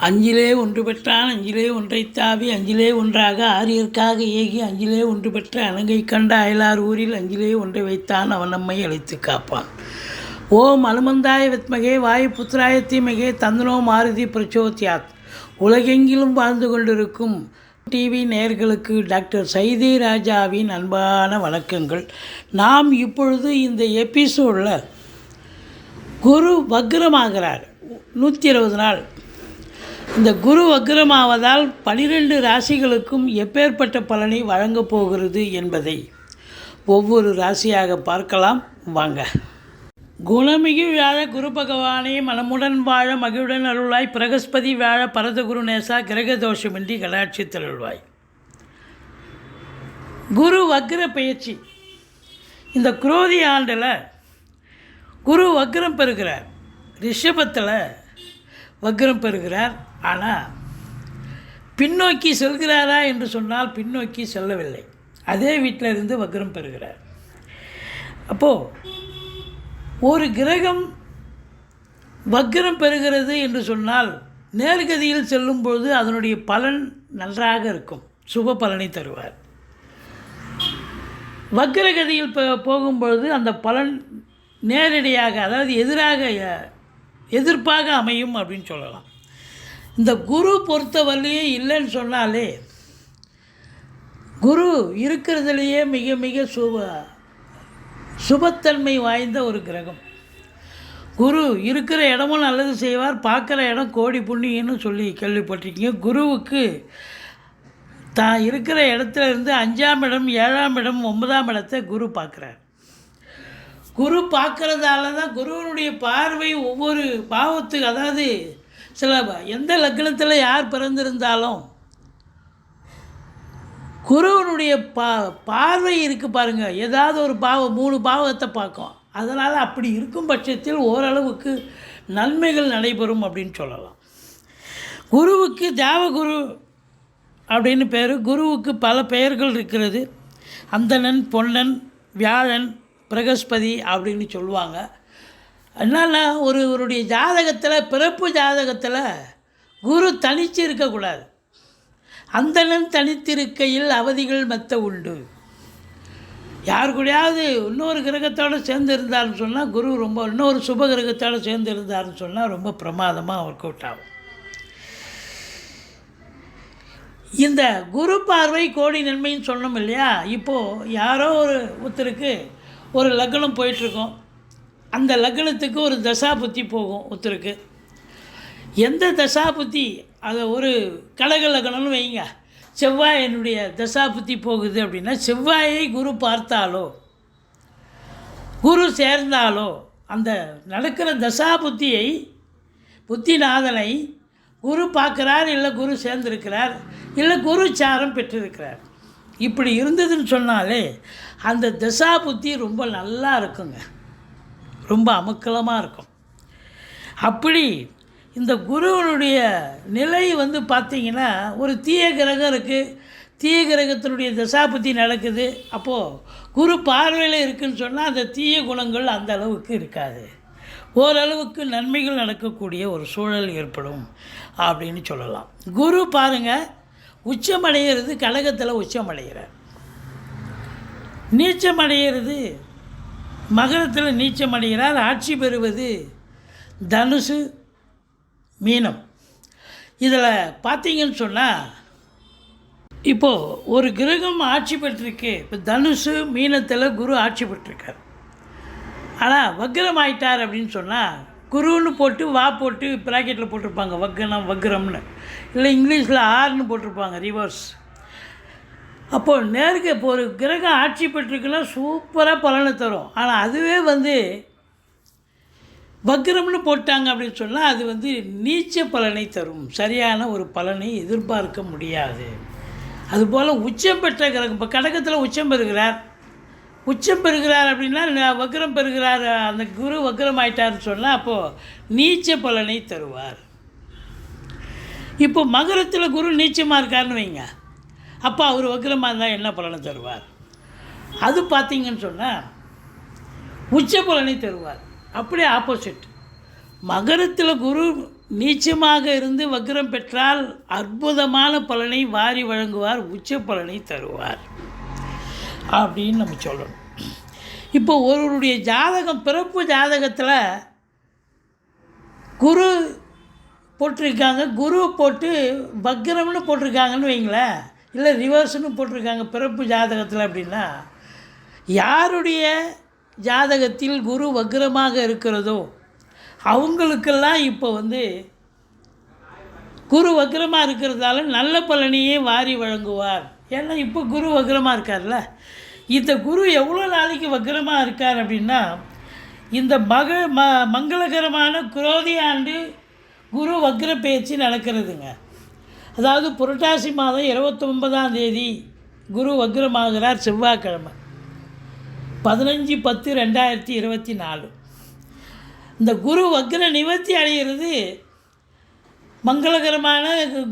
அஞ்சிலே ஒன்று பெற்றான் அஞ்சிலே ஒன்றைத் தாவி அஞ்சிலே ஒன்றாக ஆரியர்க்காக ஏகி அஞ்சிலே ஒன்று பெற்ற அணங்கை கண்ட அயலார் ஊரில் அஞ்சிலே ஒன்றை வைத்தான் அவன் நம்மை அழைத்து காப்பான். ஓம் அனுமந்தாய வித்மகே வாயு புத்திராய தீமகே தந்தனோ மாருதி பிரச்சோத்யாத். உலகெங்கிலும் வாழ்ந்து கொண்டிருக்கும் டிவி நேயர்களுக்கு டாக்டர் சைதை ராஜாவின் அன்பான வணக்கங்கள். நாம் இப்பொழுது இந்த எபிசோடில் குரு வக்ரமாகிறார் 120 நாள். இந்த குரு வக்ரமாவதால் 12 ராசிகளுக்கும் எப்பேற்பட்ட பலனை வழங்கப் போகிறது என்பதை ஒவ்வொரு ராசியாக பார்க்கலாம் வாங்க. குணமிகு வியாழ குரு பகவானே மனமுடன் வாழ மகிழுடன் அருள்வாய். பிரகஸ்பதி வியாழ பரதகுரு நேசா கிரக தோஷமின்றி கடாட்சித்தில் அருள்வாய். குரு வக்ர பயிற்சி. இந்த குரோதி ஆண்டில் குரு வக்ரம் பெறுகிறார். ரிஷபத்தில் வக்ரம் பெறுகிறார். ஆனால் பின்னோக்கி செல்கிறாரா என்று சொன்னால் பின்னோக்கி செல்லவில்லை. அதே வீட்டில் இருந்து வக்ரம் பெறுகிறார். அப்போது ஒரு கிரகம் வக்ரம் பெறுகிறது என்று சொன்னால் நேர்கதியில் செல்லும்பொழுது அதனுடைய பலன் நன்றாக இருக்கும், சுப பலனை தருவார். வக்ரகதியில் போகும்பொழுது அந்த பலன் நேரடியாக, அதாவது எதிர்ப்பாக அமையும் அப்படின்னு சொல்லலாம். இந்த குரு பொறுத்தவரையிலே இல்லைன்னு சொன்னாலே, குரு இருக்கிறதுலையே மிக மிக சுபத்தன்மை வாய்ந்த ஒரு கிரகம். குரு இருக்கிற இடமும் நல்லது செய்வார், பார்க்குற இடம் கோடி புண்ணியன்னு சொல்லி கேள்விப்பட்டிருக்கீங்க. குருவுக்கு தான் இருக்கிற இடத்துல இருந்து 5ஆம் இடம், 7ஆம் இடம், 9ஆம் இடத்தை குரு பார்க்குறார். குரு பார்க்குறதால தான் குருவனுடைய பார்வை ஒவ்வொரு பாவத்துக்கு, அதாவது சில எந்த லக்னத்தில் யார் பிறந்திருந்தாலும் குருவனுடைய பார்வை இருக்குது பாருங்கள். ஏதாவது ஒரு 3 பாவத்தை பார்க்கும். அதனால் அப்படி இருக்கும் பட்சத்தில் ஓரளவுக்கு நன்மைகள் நடைபெறும் அப்படின்னு சொல்லலாம். குருவுக்கு தேவகுரு அப்படின்னு பேர். குருவுக்கு பல பெயர்கள் இருக்கிறது. அந்தணன், பொன்னன், வியாழன், பிரகஸ்பதி அப்படின்னு சொல்லுவாங்க. என்னன்னா ஒருவருடைய ஜாதகத்தில், பிறப்பு ஜாதகத்தில் குரு தனித்து இருக்கக்கூடாது. அந்தணன் தனித்திருக்கையில் அவதிகள் மெத்த உண்டு. யார் கூடயாவது இன்னொரு கிரகத்தோடு சேர்ந்து இருந்தார்னு சொன்னால் குரு ரொம்ப, இன்னொரு சுப கிரகத்தோடு சேர்ந்து இருந்தார்னு சொன்னால் ரொம்ப பிரமாதமாக ஒர்க் அவுட் ஆகும். இந்த குரு பார்வை கோடி நன்மைன்னு சொன்னோம் இல்லையா. இப்போது யாரோ ஒருத்தருக்கு ஒரு லக்னம் போயிட்டுருக்கோம். அந்த லக்னத்துக்கு ஒரு தசாபுத்தி போகும் ஒருத்தருக்கு. எந்த தசாபுத்தி, அதை ஒரு கடக லக்னம்னு வைங்க, செவ்வாய் என்னுடைய தசாபுத்தி போகுது அப்படின்னா, செவ்வாயை குரு பார்த்தாலோ குரு சேர்ந்தாலோ அந்த நடக்கிற தசாபுத்தியை, புத்திநாதனை குரு பார்க்குறார், இல்லை குரு சேர்ந்திருக்கிறார், இல்லை குரு சாரம் பெற்றிருக்கிறார். இப்படி இருந்ததுன்னு சொன்னாலே அந்த தசா புத்தி ரொம்ப நல்லா இருக்குங்க, ரொம்ப அமக்கலமாக இருக்கும். அப்படி இந்த குருவனுடைய நிலை பார்த்திங்கன்னா, ஒரு தீய கிரகம் இருக்குது, தீய கிரகத்தினுடைய தசாபுத்தி நடக்குது. அப்போது குரு பார்வையில் இருக்குதுன்னு சொன்னால் அந்த தீய குணங்கள் அந்த அளவுக்கு இருக்காது, ஓரளவுக்கு நன்மைகள் நடக்கக்கூடிய ஒரு சூழல் ஏற்படும் அப்படின்னு சொல்லலாம். குரு பாருங்கள், உச்சமடைகிறது கடகத்தில் உச்சமடைகிறார். நீச்சமடைகிறது மகரத்தில் நீச்சமடைகிறார். ஆட்சி பெறுவது தனுசு, மீனம். இதில் பார்த்தீங்கன்னு சொன்னால், இப்போது ஒரு கிரகம் ஆட்சி பெற்றிருக்கு. இப்போ தனுசு மீனத்தில் குரு ஆட்சி பெற்றிருக்கார். ஆனால் வக்ரம் ஆயிட்டார் அப்படின்னு சொன்னால், குருன்னு போட்டு போட்டு ப்ராக்கெட்டில் போட்டிருப்பாங்க வக்ரம்னு, இல்லை இங்கிலீஷில் ஆர்னு போட்டிருப்பாங்க, ரிவர்ஸ். அப்போது இப்போ ஒரு கிரகம் ஆட்சி பெற்றிருக்குன்னா சூப்பராக பலனை தரும். ஆனால் அதுவே வக்ரம்னு போட்டாங்க அப்படின்னு சொன்னால் அது நீச்ச பலனை தரும், சரியான ஒரு பலனை எதிர்பார்க்க முடியாது. அதுபோல் உச்சம் பெற்ற கிரகம், இப்போ கடகத்தில் உச்சம் பெறுகிறார் அப்படின்னா, வக்ரம் பெறுகிறார், அந்த குரு வக்ரம் ஆயிட்டார்னு சொன்னால் அப்போது நீச்ச பலனை தருவார். இப்போ மகரத்தில் குரு நீச்சமாக இருக்காருன்னு வைங்க, அப்போ அவர் வக்ரமாக இருந்தால் என்ன பலனை தருவார்? அது பார்த்திங்கன்னு சொன்னால் உச்ச பலனை தருவார். அப்படியே ஆப்போசிட். மகரத்தில் குரு நீச்சமாக இருந்து வக்ரம் பெற்றால் அற்புதமான பலனை வாரி வழங்குவார், உச்ச பலனை தருவார் அப்படின்னு நம்ம சொல்லணும். இப்போ ஒருவருடைய ஜாதகம், பிறப்பு ஜாதகத்தில் குரு போட்டிருக்காங்க, குரு போட்டு வக்ரம்னு போட்டிருக்காங்கன்னு வைங்களேன், இல்லை ரிவர்ஸ்னு போட்டிருக்காங்க பிறப்பு ஜாதகத்தில் அப்படின்னா, யாருடைய ஜாதகத்தில் குரு வக்ரமாக இருக்கிறதோ அவங்களுக்கெல்லாம் இப்போ குரு வக்ரமாக இருக்கிறதால நல்ல பலனையே வாரி வழங்குவார். ஏன்னா இப்போ குரு வக்ரமாக இருக்கார்ல, இந்த குரு எவ்வளோ நாளைக்கு வக்ரமாக இருக்கார் அப்படின்னா, இந்த மங்களகரமான குரோதி ஆண்டு குரு வக்ர பேச்சு நடக்கிறதுங்க. அதாவது புரட்டாசி மாதம் 29ஆம் தேதி குரு வக்ரமாகிறார், செவ்வாய்க்கிழமை 15/10/2024. இந்த குரு வக்ர நிவர்த்தி அடைகிறது மங்களகரமான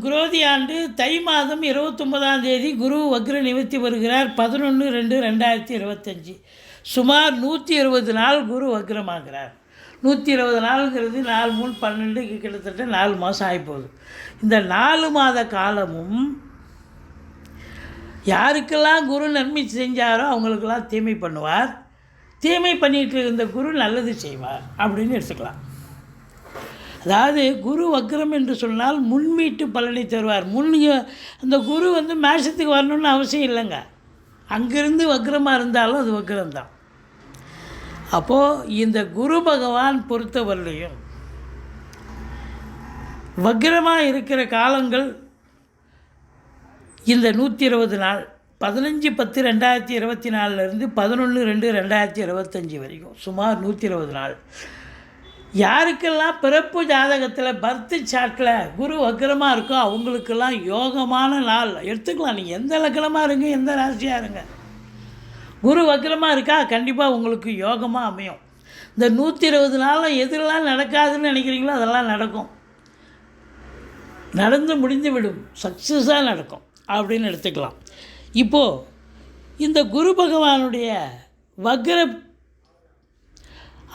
குரோதி ஆண்டு தை மாதம் 29ஆம் தேதி குரு வக்ர நிவர்த்தி வருகிறார் 11/2/2025. சுமார் 120 நாள் குரு வக்ரமாகிறார். 120 நாளுங்கிறது 4 3 12 கிட்டத்தட்ட 4 மாதம் ஆகிப்போகுது. இந்த 4 மாத காலமும் யாருக்கெல்லாம் குரு நன்மை செஞ்சாரோ அவங்களுக்கெல்லாம் தீமை பண்ணுவார், தீமை பண்ணிகிட்டு இருந்த குரு நல்லது செய்வார் அப்படின்னு எடுத்துக்கலாம். அதாவது குரு வக்ரம் என்று சொன்னால் முன்மீட்டு பலனை தருவார். அந்த குரு மேஷத்துக்கு வரணும்னு அவசியம் இல்லைங்க, அங்கிருந்து வக்ரமாக இருந்தாலும் அது வக்ரம்தான். அப்போது இந்த குரு பகவான் பொறுத்தவரையிலையும் வக்ரமாக இருக்கிற காலங்கள் இந்த 120 நாள் 15/10/2024 11/2/2025 வரைக்கும் சுமார் 120 நாள். யாருக்கெல்லாம் பிறப்பு ஜாதகத்தில் பர்த் சார்ட்டில் குரு வக்ரமாக இருக்கோ அவங்களுக்கெல்லாம் யோகமான நாள் எடுத்துக்கலாம். நீங்கள் எந்த லக்னமாக இருங்க, எந்த ராசியாக இருங்க, குரு வக்ரமாக இருக்கா கண்டிப்பாக உங்களுக்கு யோகமாக அமையும். இந்த 120 நாளில் எதுலாம் நடக்காதுன்னு நினைக்கிறீங்களோ அதெல்லாம் நடக்கும், நடந்து முடிந்து விடும், சக்ஸஸாக நடக்கும் அப்படின்னு எடுத்துக்கலாம். இப்போது இந்த குரு பகவானுடைய வக்ர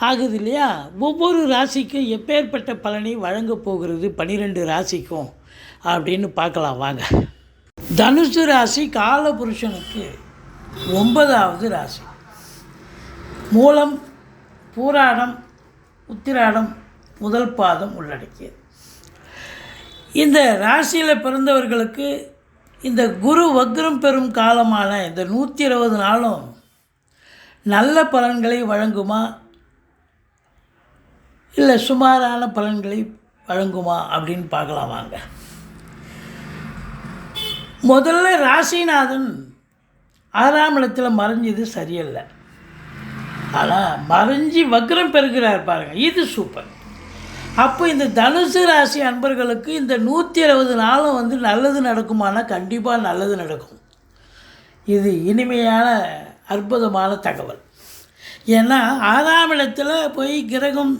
ஆகுது இல்லையா, ஒவ்வொரு ராசிக்கும் எப்பேற்பட்ட பலனை வழங்கப் போகிறது 12 ராசிக்கும் அப்படின்னு பார்க்கலாம் வாங்க. தனுசு ராசி காலபுருஷனுக்கு 9வது ராசி. மூலம், பூராடம், உத்திராடம் முதல் பாதம் உள்ளடக்கியது. இந்த ராசியில் பிறந்தவர்களுக்கு இந்த குரு வக்ரம் பெறும் காலமான இந்த 120 நாளும் நல்ல பலன்களை வழங்குமா இல்லை சுமாரான பலன்களை வழங்குமா அப்படின்னு பார்க்கலாம் வாங்க. முதல்ல ராசிநாதன் 6ஆம் இடத்துல மறைஞ்சது சரியில்லை, ஆனால் மறைஞ்சி வக்ரம் பெறுகிறார் பாருங்கள், இது சூப்பர். அப்போ இந்த தனுசு ராசி அன்பர்களுக்கு இந்த 120 நாளும் நல்லது நடக்குமானா கண்டிப்பாக நல்லது நடக்கும். இது இனிமையான அற்புதமான தகவல். ஏன்னா 6ஆம் இடத்துல போய் கிரகம்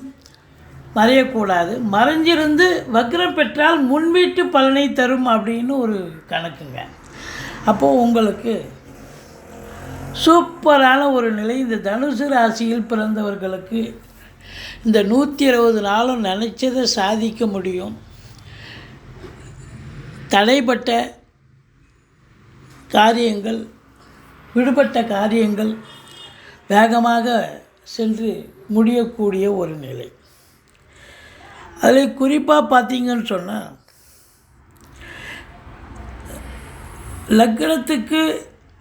மறையக்கூடாது, மறைஞ்சிருந்து வக்ரம் பெற்றால் முன்வீட்டு பலனை தரும் அப்படின்னு ஒரு கணக்குங்க. அப்போது உங்களுக்கு சூப்பரான ஒரு நிலை. இந்த தனுசு ராசியில் பிறந்தவர்களுக்கு இந்த 120 நாளும் நினச்சதை சாதிக்க முடியும். தடைப்பட்ட காரியங்கள், விடுபட்ட காரியங்கள் வேகமாக சென்று முடியக்கூடிய ஒரு நிலை. அதில் குறிப்பாக பார்த்தீங்கன்னு சொன்னால் லக்னத்துக்கு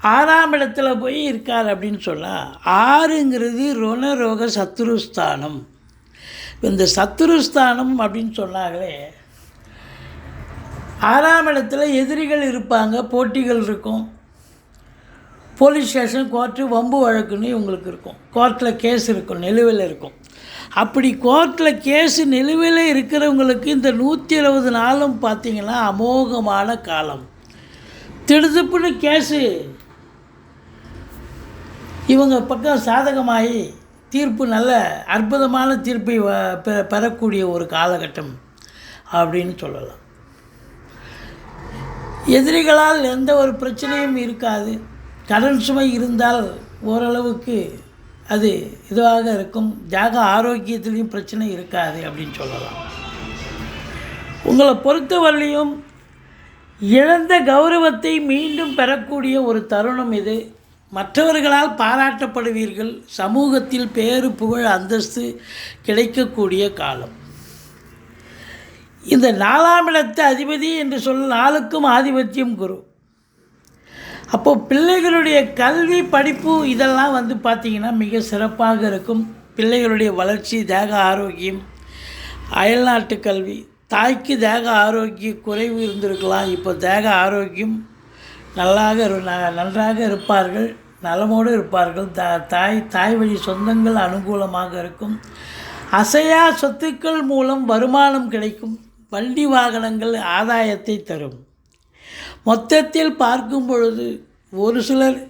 6ஆம் இடத்துல போய் இருக்கார் அப்படின்னு சொன்னால் 6ங்கிறது ருணரோக சத்துருஸ்தானம். இந்த சத்துருஸ்தானம் அப்படின்னு சொன்னாங்களே 6ஆம் இடத்துல எதிரிகள் இருப்பாங்க, போட்டிகள் இருக்கும், போலீஸ் ஸ்டேஷன், கோர்ட்டு, வம்பு வழக்குன்னு இவங்களுக்கு இருக்கும், கோர்ட்டில் கேஸ் இருக்கும், நிலுவையில் இருக்கும். அப்படி கோர்ட்டில் கேஸு நிலுவையில் இருக்கிறவங்களுக்கு இந்த 120 நாளும் பார்த்திங்கன்னா அமோகமான காலம். திடுதுப்புன்னு கேஸு இவங்க பக்கம் சாதகமாகி தீர்ப்பு நல்ல அற்புதமான தீர்ப்பை பெறக்கூடிய ஒரு காலகட்டம் அப்படின்னு சொல்லலாம். எதிரிகளால் எந்த ஒரு பிரச்சனையும் இருக்காது. கடன் சுமை இருந்தால் ஓரளவுக்கு அது இதுவாக இருக்கும். ஜாக ஆரோக்கியத்துலேயும் பிரச்சனை இருக்காது அப்படின்னு சொல்லலாம். உங்களை பொறுத்தவரையிலையும் இழந்த கௌரவத்தை மீண்டும் பெறக்கூடிய ஒரு தருணம் இது. மற்றவர்களால் பாராட்டப்படுவீர்கள். சமூகத்தில் பேரு புகழ் அந்தஸ்து கிடைக்கக்கூடிய காலம். இந்த 4ஆம் இடத்து அதிபதி என்று சொல்ல 4க்கும் ஆதிபத்தியம் குரு. அப்போது பிள்ளைகளுடைய கல்வி படிப்பு இதெல்லாம் பார்த்திங்கன்னா மிக சிறப்பாக இருக்கும். பிள்ளைகளுடைய வளர்ச்சி, தேக ஆரோக்கியம், அயல்நாட்டு கல்வி. தாய்க்கு தேக ஆரோக்கிய குறைவு இருந்திருக்கலாம். இப்போ தேக ஆரோக்கியம் நன்றாக இருப்பார்கள், நலமோடு இருப்பார்கள். தாய் வழி சொந்தங்கள் அனுகூலமாக இருக்கும். அசையா சொத்துக்கள் மூலம் வருமானம் கிடைக்கும். வண்டி வாகனங்கள் ஆதாயத்தை தரும். மொத்தத்தில் பார்க்கும் பொழுது ஒரு சிலர்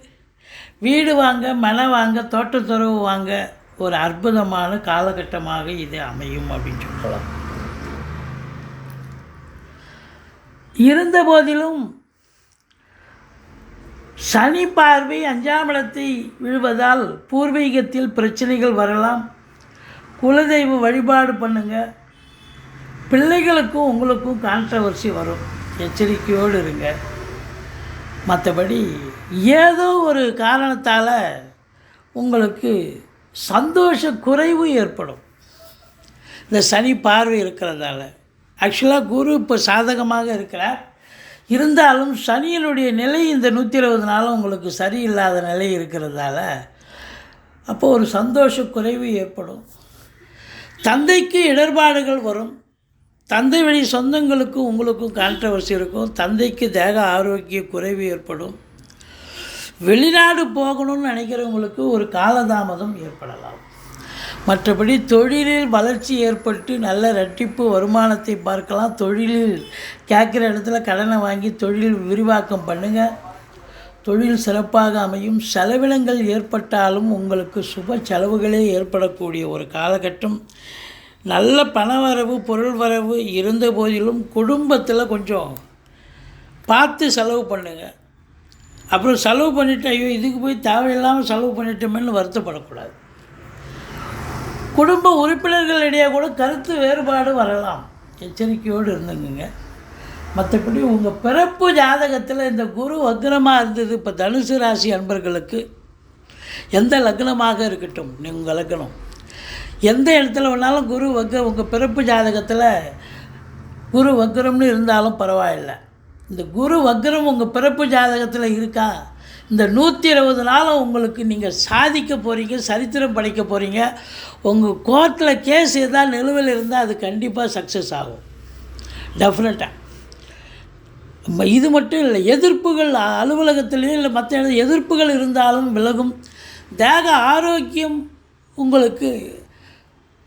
வீடு வாங்க, மனை வாங்க, தோட்டத்துறவு வாங்க ஒரு அற்புதமான காலகட்டமாக இது அமையும் அப்படின்னு சொல்லலாம். இருந்த போதிலும் சனி பார்வை 5ஆம் இடத்தை விழுவதால் பூர்வீகத்தில் பிரச்சனைகள் வரலாம். குலதெய்வ வழிபாடு பண்ணுங்கள். பிள்ளைகளுக்கும் உங்களுக்கும் கான்ட்ரவர்சி வரும், எச்சரிக்கையோடு இருங்க. மற்றபடி ஏதோ ஒரு காரணத்தால் உங்களுக்கு சந்தோஷ குறைவு ஏற்படும் இந்த சனி பார்வை இருக்கிறதால. ஆக்சுவலாக குரு இப்போ சாதகமாக இருக்கிறார். இருந்தாலும் சனியினுடைய நிலை இந்த 120 நாளும் உங்களுக்கு சரியில்லாத நிலை இருக்கிறதால அப்போ ஒரு சந்தோஷ குறைவு ஏற்படும். தந்தைக்கு இடர்பாடுகள் வரும். தந்தை வழி சொந்தங்களுக்கும் உங்களுக்கும் கான்ட்ரவர்சி இருக்கும். தந்தைக்கு தேக ஆரோக்கிய குறைவு ஏற்படும். வெளிநாடு போகணும்னு நினைக்கிறவங்களுக்கு ஒரு காலதாமதம் ஏற்படலாம். மற்றபடி தொழிலில் வளர்ச்சி ஏற்பட்டு நல்ல இரட்டிப்பு வருமானத்தை பார்க்கலாம். தொழிலில் கேட்குற இடத்துல கடனை வாங்கி தொழில் விரிவாக்கம் பண்ணுங்கள். தொழில் சிறப்பாக அமையும். செலவினங்கள் ஏற்பட்டாலும் உங்களுக்கு சுப செலவுகளே ஏற்படக்கூடிய ஒரு காலகட்டம். நல்ல பணவரவு, பொருள் வரவு இருந்த போதிலும் குடும்பத்தில் கொஞ்சம் பார்த்து செலவு பண்ணுங்கள். அப்புறம் செலவு பண்ணிவிட்டு ஐயோ இதுக்கு போய் தேவையில்லாமல் செலவு பண்ணிட்டோமேன்னு வருத்தப்படக்கூடாது. குடும்ப உறுப்பினர்களிடையே கூட கருத்து வேறுபாடு வரலாம், எச்சரிக்கையோடு இருந்துங்க. மற்றபடி உங்கள் பிறப்பு ஜாதகத்தில் இந்த குரு வக்ரமாக இருந்தது. இப்போ தனுசு ராசி அன்பர்களுக்கு எந்த லக்னமாக இருக்கட்டும், உங்கள் லக்னம் எந்த இடத்துல வேணாலும் குரு உங்கள் பிறப்பு ஜாதகத்தில் குரு வக்ரம்னு இருந்தாலும் பரவாயில்லை. இந்த குரு வக்ரம் உங்கள் பிறப்பு ஜாதகத்தில் இருக்கா, இந்த 120 நாளும் உங்களுக்கு நீங்கள் சாதிக்க போகிறீங்க, சரித்திரம் படைக்க போகிறீங்க. உங்கள் கோர்ட்டில் கேஸ் ஏதாவது நிலுவையில் இருந்தால் அது கண்டிப்பாக சக்ஸஸ் ஆகும், டெஃபினட்டாக. இது மட்டும் இல்லை, எதிர்ப்புகள் அலுவலகத்திலையும் இல்லை மற்ற எதிர்ப்புகள் இருந்தாலும் விலகும். தேக ஆரோக்கியம் உங்களுக்கு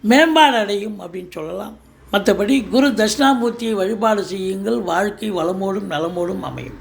மேம்பாடு அடையும் அப்படின்னு சொல்லலாம். மற்றபடி குரு தட்சிணாமூர்த்தியை வழிபாடு செய்யுங்கள். வாழ்க்கை வளமோடும் நலமோடும் அமையும்.